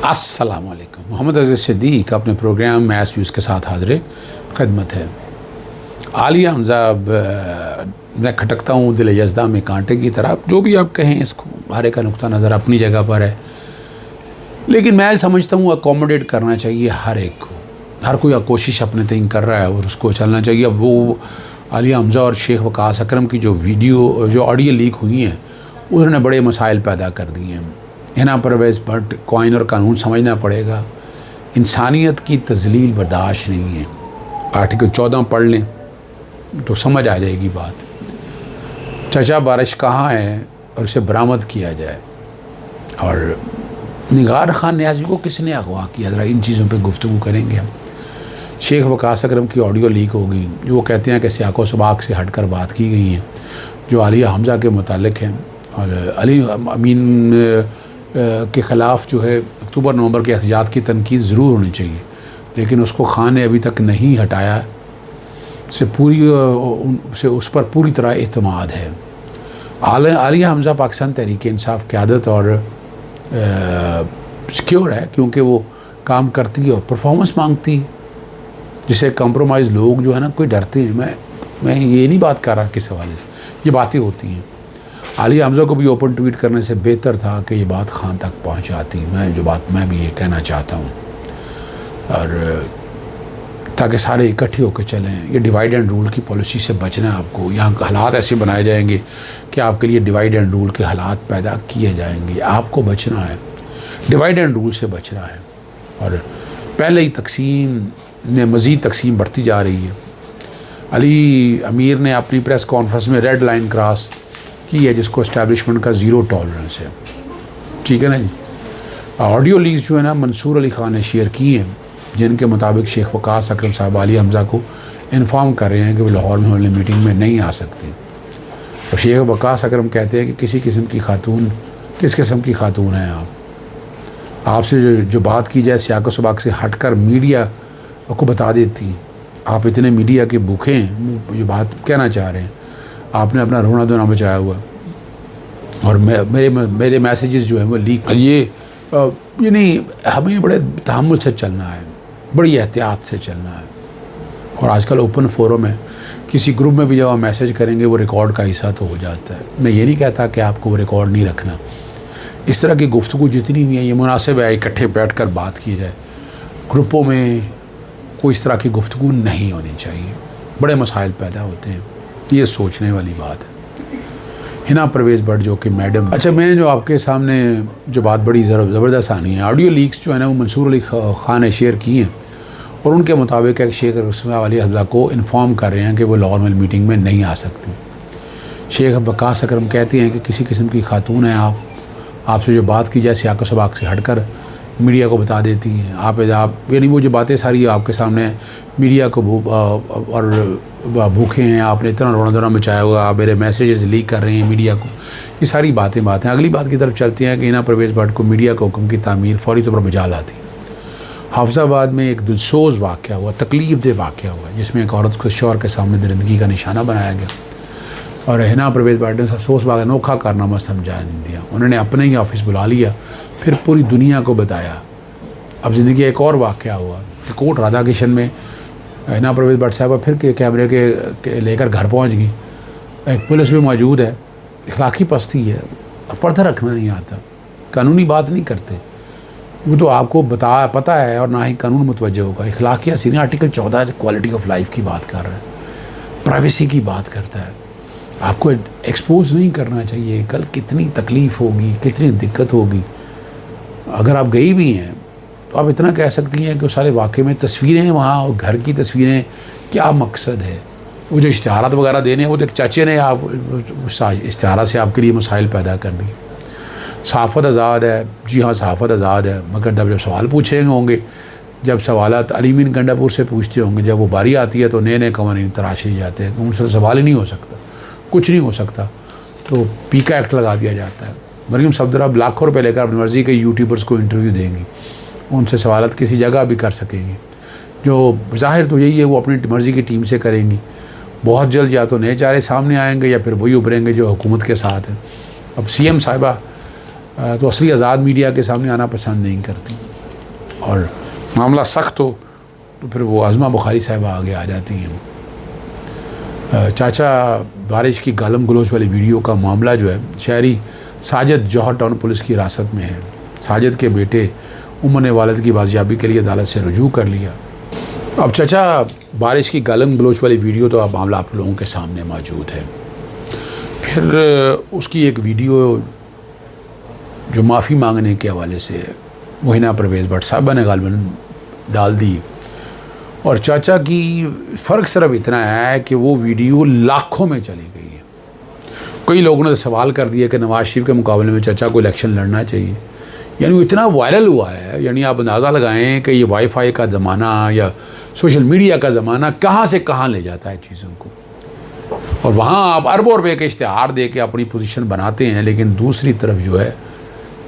अस्सलाम वालेकुम। मोहम्मद अज़ीज़ सिद्दीक़ अपने प्रोग्राम मैच व्यूज़ के साथ हाज़िर खिदमत है। आलिया हमज़ा मैं खटकता हूँ दिल यज़दा में कांटे की तरह, जो भी आप कहें इसको, हर एक का नुक्ता नज़र अपनी जगह पर है, लेकिन मैं समझता हूँ अकोमोडेट करना चाहिए हर एक को। हर कोई कोशिश अपने तय कर रहा है और उसको चलना चाहिए। अब वो आलिया हमज़ा और शेख वकास अकरम की जो ऑडियो लीक हुई हैं, उन्होंने बड़े मसाइल पैदा कर दिए हैं। हिना परवेज़ भट्ट कॉइन और कानून समझना पड़ेगा। इंसानियत की तज़लील बर्दाश्त नहीं है। आर्टिकल 14 पढ़ लें तो समझ आ जाएगी बात। चचा बारिश कहाँ है और उसे बरामद किया जाए। और निगार खान न्याजी को किसने अगवा किया, ज़रा इन चीज़ों पे गुफ्तगू करेंगे हम। शेख वकास अकरम की ऑडियो लीक हो गई, जो वो कहते हैं कि सियाको सबाक से हट कर बात की गई हैं, जो आलिया हमज़ा के मुतालिक हैं। और अली अमीन के ख़िलाफ़ जो है अक्टूबर नवंबर के एहतजाज की तनकीद ज़रूर होनी चाहिए, लेकिन उसको खान ने अभी तक नहीं हटाया। से उस पर पूरी तरह एतमाद है। आलिया हमज़ा पाकिस्तान तहरीक इंसाफ क़यादत और सिक्योर है, क्योंकि वो काम करती है और परफॉर्मेंस मांगती है, जिसे कंप्रोमाइज़ लोग जो है ना कोई डरते हैं। मैं ये नहीं बात कर रहा किस हवाले से, ये बातें होती हैं। आलिया हमज़ा को भी ओपन ट्वीट करने से बेहतर था कि ये बात खान तक पहुंचाती। मैं भी ये कहना चाहता हूँ, और ताकि सारे इकट्ठे होकर चलें। ये डिवाइड एंड रूल की पॉलिसी से बचना है आपको। यहाँ हालात ऐसे बनाए जाएंगे कि आपके लिए डिवाइड एंड रूल के हालात पैदा किए जाएंगे। आपको बचना है, डिवाइड एंड रूल से बचना है। और पहले ही तकसीम ने मज़ीद तकसीम बढ़ती जा रही है। अली अमीर ने अपनी प्रेस कॉन्फ्रेंस में रेड लाइन क्रॉस की है, जिसको इस्टेब्लिशमेंट का ज़ीरो टॉलरेंस है। ठीक है ना जी। ऑडियो लीक्स जो है ना मंसूर अली ख़ान ने शेयर की हैं, जिनके मुताबिक शेख वकास अकरम साहब आलिया हमज़ा को इन्फॉर्म कर रहे हैं कि वो लाहौर में होने मीटिंग में नहीं आ सकते। और शेख वकास अकरम कहते हैं कि किस किस्म की खातून हैं आपसे जो बात की जाए सियाको सबाक से हटकर मीडिया को बता देती हैं। आप इतने मीडिया के भूखे हैं, जो बात कहना चाह रहे हैं। आपने अपना रोना धोना बचाया हुआ, और मेरे मैसेजेस जो हैं वो लीक। ये नहीं, हमें बड़े तहम्मुल से चलना है, बड़ी एहतियात से चलना है। और आजकल ओपन फोरम है, किसी ग्रुप में भी जब आप मैसेज करेंगे वो रिकॉर्ड का हिस्सा तो हो जाता है। मैं ये नहीं कहता कि आपको वो रिकॉर्ड नहीं रखना। इस तरह की गुफ्तगू जितनी भी है, ये मुनासिब है इकट्ठे बैठ कर बात की जाए। ग्रुपों में कोई इस तरह की गुफ्तगू नहीं होनी चाहिए, बड़े मसाइल पैदा होते हैं। ये सोचने वाली बात है। हिना परवेज़ भट्ट जो कि मैडम, अच्छा मैं जो आपके सामने जो बात बड़ी ज़बरदस्त आनी है, ऑडियो लीक्स जो है ना वो मंसूर अली ख़ान ने शेयर की हैं, और उनके मुताबिक एक शेख आलिया हमज़ा को इन्फॉर्म कर रहे हैं कि वो लाहौर में मीटिंग में नहीं आ सकती। शेख वकास अकरम कहते हैं कि किसी किस्म की खातून है आपसे जो बात की जाए सियाको सबाक से हटकर मीडिया को बता देती हैं। आप यानी वो जो बातें सारी आपके सामने मीडिया को और भूखे हैं, आपने इतना रोना धोना मचाया हुआ, आप मेरे मैसेजेस लीक कर रहे हैं मीडिया को, ये सारी बातें अगली बात की तरफ चलती हैं कि हिना परवेज़ भट्ट को मीडिया के हुक्म की तामील फौरी तौर पर बजा लाती। हाफिज़ाबाद में एक दिलसोज़ वाक़या हुआ, तकलीफ़ दे वाक़या हुआ, जिसमें एक औरत को शौहर के सामने दरिंदगी का निशाना बनाया गया, और हिना परवेज़ भट्ट ने अफसोस बाग अनोखा कारनामा समझा नहीं दिया। उन्होंने अपने ही ऑफिस बुला लिया, फिर पूरी दुनिया को बताया। अब ज़िंदगी एक और वाक़या हुआ कि कोट राधा किशन में हिना परवेज़ भट्ट साहब फिर के कैमरे के लेकर घर पहुंच गई। एक पुलिस भी मौजूद है, इखलाकी पस्ती है, और पर्दा रखना नहीं आता, कानूनी बात नहीं करते। वो तो आपको पता है, और ना ही कानून मुतवज्जे होगा। इखलाकिया सीने आर्टिकल 14 क्वालिटी ऑफ लाइफ की बात कर रहा है, प्राइवेसी की बात करता है। आपको एक्सपोज नहीं करना चाहिए। कल कितनी तकलीफ़ होगी, कितनी दिक्कत होगी। अगर आप गई भी हैं तो आप इतना कह सकती हैं कि सारे वाक़े में तस्वीरें वहाँ घर की तस्वीरें, क्या मकसद है। वो जो इश्तिहारात वगैरह देने, वो तो एक चाचे ने आप इश्तिहारात से आपके लिए मसाइल पैदा कर दी। सहाफ़त आज़ाद है, जी हाँ सहाफ़त आज़ाद है, मगर जब सवाल पूछेंगे होंगे, जब सवालात अलीमीन गंडापुर से पूछते होंगे, जब वो बारी आती है तो नए कवानीन तराश लिए जाते हैं। उनसे सवाल ही नहीं हो सकता, कुछ नहीं हो सकता, तो पीका एक्ट लगा दिया जाता है। मरीम सफदर अब लाखों रुपये लेकर अपनी मर्ज़ी के यूट्यूबर्स को इंटरव्यू देंगी, उनसे सवालत किसी जगह भी कर सकेंगी। जो ज़ाहिर तो यही है, वो अपनी मर्ज़ी की टीम से करेंगी। बहुत जल्द या तो नए चारे सामने आएंगे या फिर वही उभरेंगे जो हुकूमत के साथ हैं। अब CM साहिबा तो असली आज़ाद मीडिया के सामने आना पसंद नहीं करती। और मामला सख्त हो तो फिर वो आज़मा बुखारी साहिबा आगे आ जाती हैं। चाचा बारिश की गालम गलोच वाली वीडियो का मामला जो है, शहरी साजिद जौहर टाउन पुलिस की हिरासत में है। साजिद के बेटे उमर ने वालिद की बाजियाबी के लिए अदालत से रुजू कर लिया। अब चाचा बारिश की गालम गलोच वाली वीडियो तो अब मामला आप लोगों के सामने मौजूद है। फिर उसकी एक वीडियो जो माफ़ी मांगने के हवाले से मोहिना परवेज़ भट्ट साहबा ने गालबन डाल दी, और चाचा की फ़र्क सिर्फ इतना है कि वो वीडियो लाखों में चली गई है। कई लोगों ने सवाल कर दिया कि नवाज़ शरीफ के मुकाबले में चाचा को इलेक्शन लड़ना चाहिए, यानी वो इतना वायरल हुआ है। यानी आप अंदाज़ा लगाएं कि ये वाईफाई का ज़माना या सोशल मीडिया का ज़माना कहाँ से कहाँ ले जाता है चीज़ों को, और वहाँ आप अरबों रुपये के इश्तिहार दे के अपनी पोजीशन बनाते हैं, लेकिन दूसरी तरफ जो है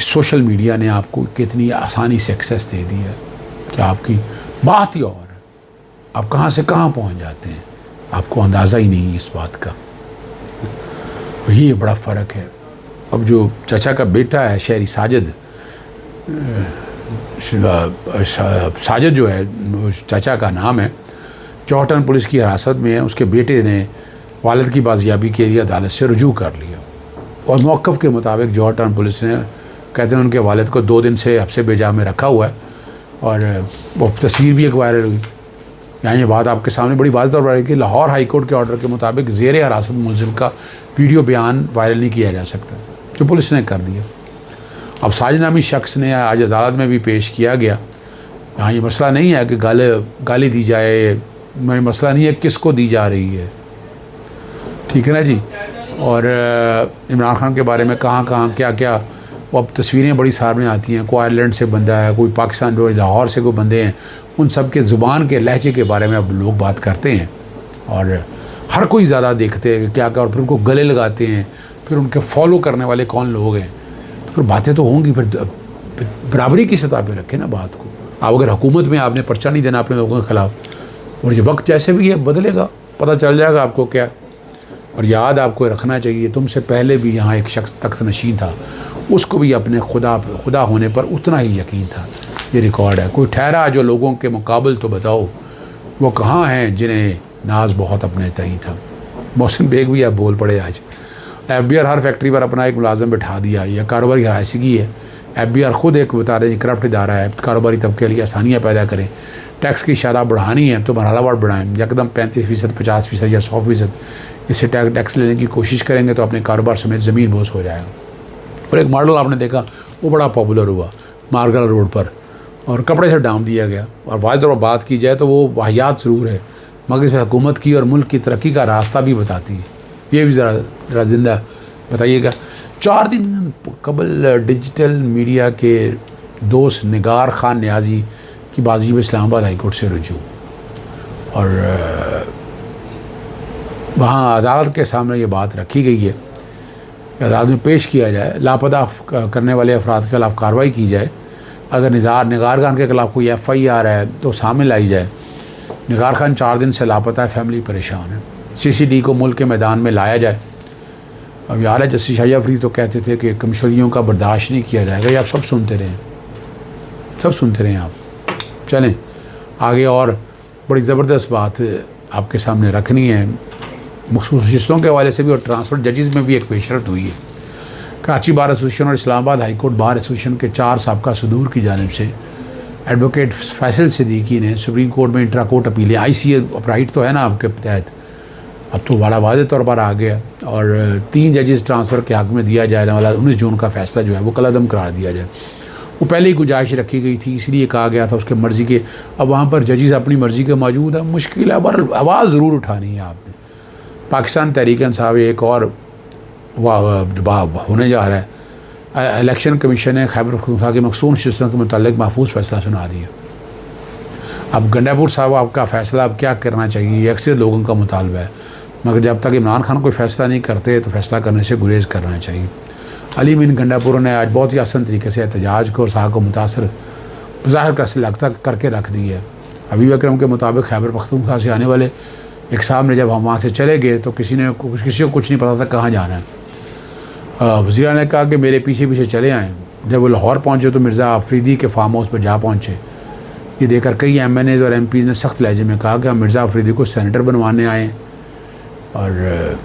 सोशल मीडिया ने आपको कितनी आसानी से एक्सेस दे दी है कि आपकी बात ही और है, आप कहाँ से कहाँ पहुँच जाते हैं, आपको अंदाज़ा ही नहीं है इस बात का। ये बड़ा फ़र्क है। अब जो चाचा का बेटा है शहरी साजिद जो है, चाचा का नाम है, जौहर टाउन पुलिस की हिरासत में है। उसके बेटे ने वालिद की बाजियाबी के लिए अदालत से रुजू कर लिया, और मौक़िफ़ के मुताबिक जौहर टाउन पुलिस ने, कहते हैं उनके वालिद को 2 दिन से हब्से बेजा में रखा हुआ है, और वो तस्वीर भी एक वायरल हुई। यहाँ ये बात आपके सामने बड़ी वाज़ेह तौर पर है कि लाहौर हाई कोर्ट के ऑर्डर के मुताबिक ज़ेर हिरासत मुलज़िम का वीडियो बयान वायरल नहीं किया जा सकता, जो पुलिस ने कर दिया। अब साजिद नामी शख्स ने आज अदालत में भी पेश किया गया। यहाँ ये मसला नहीं है कि गाली दी जाए, मसला नहीं है किसको दी जा रही है, ठीक है ना जी। और इमरान खान के बारे में कहाँ क्या क्या वो अब तस्वीरें बड़ी सामने आती हैं। कोई आयरलैंड से बंदा है, कोई पाकिस्तान जो लाहौर से कोई बंदे हैं, उन सब के ज़ुबान के लहजे के बारे में अब लोग बात करते हैं, और हर कोई ज़्यादा देखते हैं कि क्या और फिर उनको गले लगाते हैं, फिर उनके फॉलो करने वाले कौन लोग हैं, तो फिर बातें तो होंगी। फिर बराबरी की सतह पे रखें ना बात को। आप अगर हुकूमत में आपने पर्चा नहीं देना अपने लोगों के ख़िलाफ़, और ये वक्त जैसे भी है बदलेगा, पता चल जाएगा आपको क्या। और याद आपको रखना चाहिए, तुमसे पहले भी यहाँ एक शख्स तख्त नशीन था, उसको भी अपने खुदा होने पर उतना ही यकीन था। ये रिकॉर्ड है। कोई ठहरा जो लोगों के मुकाबल तो बताओ वो कहाँ हैं जिन्हें नाज बहुत अपने तई था। मोहसिन बेग भी अब बोल पड़े आज। FBR हर फैक्ट्री पर अपना एक मुलाजम बैठा दिया, यह कारोबारी हरासगी है। FBR ख़ुद एक बता रहे करप्ट इदारा है, कारोबारी तबके के लिए आसानियाँ पैदा करें। टैक्स की शरह बढ़ानी है तो मरहलावार बढ़ाएँ, यकदम 35%, 50% या 100%। इससे टैक्स लेने की कोशिश करेंगे तो अपने कारोबार समेत ज़मीन बोझ हो जाएगा। और एक मॉडल आपने देखा वो बड़ा पॉपुलर हुआ मारगल रोड पर, और कपड़े से डाम दिया गया। और वायद और बात की जाए तो वो वाहियात ज़रूर है, मगर इसे हुकूमत की और मुल्क की तरक्की का रास्ता भी बताती है। ये भी ज़रा जिंदा बताइएगा। 4 दिन कबल डिजिटल मीडिया के दोस्त निगार खान न्याजी की बाजी में इस्लामाबाद हाई कोर्ट से रुजू, और वहाँ अदालत के सामने ये बात रखी गई है कि अदालत में पेश किया जाए, लापता करने वाले अफराद के खिलाफ कार्रवाई की जाए। अगर निगार खान के खिलाफ कोई FIR है तो शामिल लाई जाए। निगार खान 4 दिन से लापता है, फैमिली परेशान है। CCD को मुल्क के मैदान में लाया जाए। अब यार है जस्टिस शाहिद अफरीदी तो कहते थे कि कमशरियों का बर्दाश्त नहीं किया जाएगा। ये आप सब सुनते रहें आप। चलें आगे, और बड़ी ज़बरदस्त बात आपके सामने रखनी है मखसूस नशिस्तों के हवाले से भी, और ट्रांसफ़र जजेस में भी एक पेशरफ हुई है। कराची बार एसोसिएशन और Islamabad high court bar association के 4 साबका सदूर की जानिब से एडवोकेट फैसल सिद्दीकी ने सुप्रीम कोर्ट में इंट्रा कोर्ट अपीलें, ICA अपराइट तो है ना आपके तहत, अब तो बड़ा वाज़ेह तौर पर आ गया, और 3 जजेस ट्रांसफ़र के हक़ में दिया जाने वाला 19 जून का फ़ैसला जो है वो कलअदम करार दिया जाए। वो पहले ही गुंजाइश रखी गई थी, इसलिए कहा गया था उसके मर्ज़ी के। अब वहाँ पर जजेस अपनी मर्ज़ी के मौजूद है, मुश्किल है, पर आवाज़ ज़रूर उठानी है आपने। पाकिस्तान तहरीक इंसाफ एक और होने जा रहा है। इलेक्शन कमीशन ने खैबर पख्तूनख्वा के मखसूस नशिस्तों के मुतालिक महफूज फ़ैसला सुना दिया। अब गंडापुर साहब आपका फ़ैसला अब क्या करना चाहिए, ये अक्सर लोगों का मुतालबा है, मगर जब तक इमरान खान कोई फ़ैसला नहीं करते तो फ़ैसला करने से गुरेज़ करना चाहिए। अली मीन गंडापुर ने आज बहुत ही आसान तरीके से एहतजाज को और साह को मुतासर ज़ाहिर करके रख दी है। हबीब अकरम के मुताबिक खैबर पख्तूनख्वा से आने वाले एक साहब ने जब हम वहाँ से चले गए तो किसी को कुछ नहीं पता था कहाँ जाना है। वज़ीर ने कहा कि मेरे पीछे पीछे चले आएँ। जब वो लाहौर पहुँचे तो मिर्ज़ा अफरीदी के फार्म हाउस पर जा पहुँचे। ये देखकर कई MNAs और MPs ने सख्त लहजे में कहा कि हम मिर्ज़ा अफरीदी को सेनेटर बनवाने आए हैं। और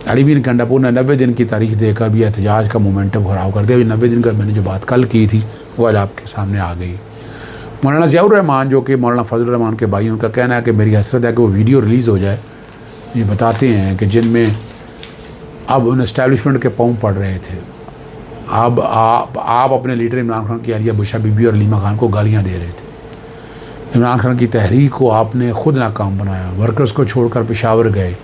अली बिन गंडापुर ने 90 दिन की तारीख देकर भी एहतजाज का मोमेंटम ख़राब कर दिया। अभी 90 दिन का मैंने जो बात कल की थी वो आज आपके सामने आ गई। मौलाना ज़ियाउर रहमान जो कि मौलाना फजल रहमान के भाई, उनका कहना है कि मेरी हसरत है कि वो वीडियो रिलीज़ हो जाए। ये बताते हैं कि जिनमें अब उन इस्टेब्लिशमेंट के पाँव पड़ रहे थे। अब आप अपने लीडर इमरान खान की आलिया बुशरा बीबी और लीमा खान को गालियाँ दे रहे थे। इमरान खान की तहरीक को आपने खुद नाकाम बनाया, वर्कर्स को छोड़कर पेशावर गए।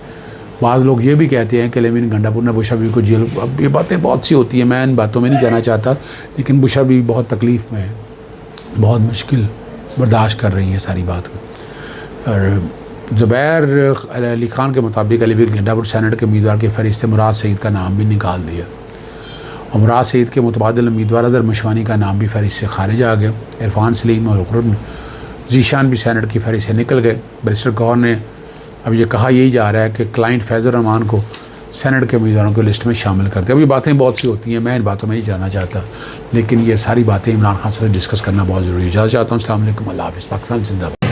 बाद लोग ये भी कहते हैं कि अली बिन गंडापुर ने बुशरा बीबी को जेल, अब ये बातें बहुत सी होती हैं, मैं इन बातों में नहीं जाना चाहता, लेकिन बुशरा बीबी बहुत तकलीफ़ में है, बहुत मुश्किल बर्दाश्त कर रही है सारी बात को। और ज़ुबैर अली खान के मुताबिक अली बिन गंडापुर सेनेट के उम्मीदवार की फहरिस्त से मुराद सईद का नाम भी निकाल दिया और मुराद सईद के मुतबादिल उम्मीदवार अज़हर मशवानी का नाम भी फहरिस्त से खारिज आ गया। इरफान सलीम और खुर्रम ज़ीशान भी सेनेट की फहरिस्त से निकल गए। बैरिस्टर गौहर ने अब ये कहा यही जा रहा है कि क्लाइंट फैज़ल रहमान को सेनेट के उम्मीदवारों की लिस्ट में शामिल करते हैं। अब ये बातें बहुत सी होती हैं, मैं इन बातों में नहीं जाना चाहता, लेकिन ये सारी बातें इमरान खान से डिस्कस करना बहुत ज़रूरी है। इजाज़त चाहता हूँ। अस्सलाम वालेकुम, अल्लाह हाफ़िज़। पाकिस्तान जिंदाबाद।